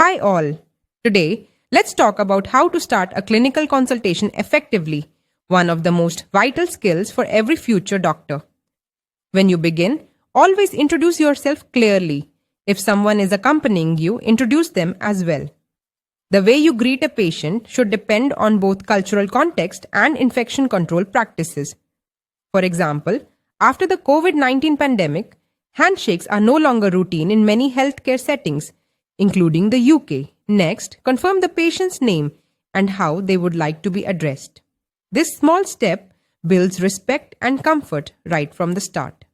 Hi all. Today, let's talk about how to start a clinical consultation effectively, one of the most vital skills for every future doctor. When you begin, always introduce yourself clearly. If someone is accompanying you, introduce them as well. The way you greet a patient should depend on both cultural context and infection control practices. For example, after the COVID-19 pandemic, handshakes are no longer routine in many healthcare settings, including the UK. Next, confirm the patient's name and how they would like to be addressed. This small step builds respect and comfort right from the start.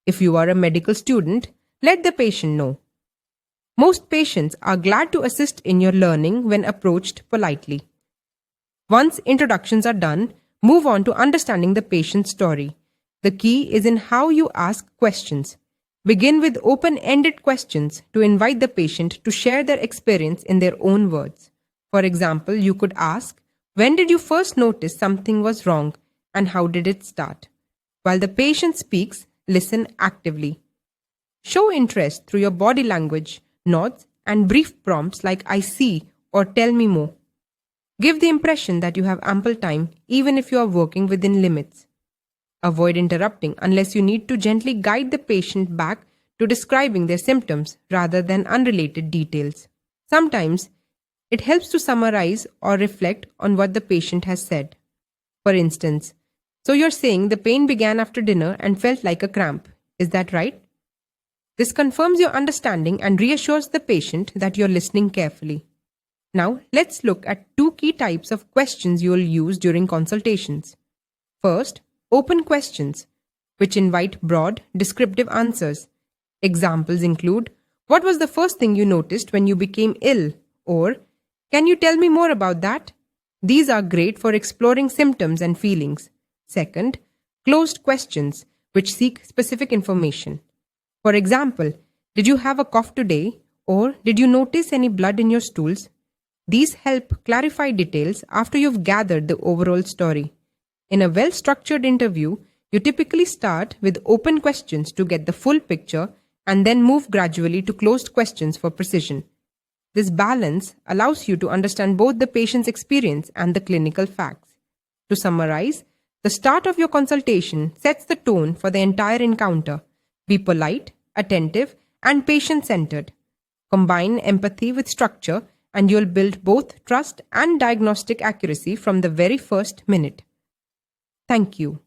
If you are a medical student, let the patient know. Most patients are glad to assist in your learning when approached politely. Once introductions are done, move on to understanding the patient's story. The key is in how you ask questions. Begin with open-ended questions to invite the patient to share their experience in their own words. For example, you could ask, when did you first notice something was wrong and how did it start? While the patient speaks, listen actively. Show interest through your body language, nods, and brief prompts like I see or tell me more. Give the impression that you have ample time even if you are working within limits. Avoid interrupting unless you need to gently guide the patient back to describing their symptoms rather than unrelated details. Sometimes, it helps to summarize or reflect on what the patient has said. For instance, so you're saying the pain began after dinner and felt like a cramp. Is that right? This confirms your understanding and reassures the patient that you're listening carefully. Now, let's look at two key types of questions you'll use during consultations. First, open questions, which invite broad, descriptive answers. Examples include, what was the first thing you noticed when you became ill? Or, can you tell me more about that? These are great for exploring symptoms and feelings. Second, closed questions, which seek specific information. For example, did you have a cough today? Or did you notice any blood in your stools? These help clarify details after you've gathered the overall story. In a well-structured interview, you typically start with open questions to get the full picture and then move gradually to closed questions for precision. This balance allows you to understand both the patient's experience and the clinical facts. To summarize, the start of your consultation sets the tone for the entire encounter. Be polite, attentive, and patient-centered. Combine empathy with structure, and you'll build both trust and diagnostic accuracy from the very first minute. Thank you.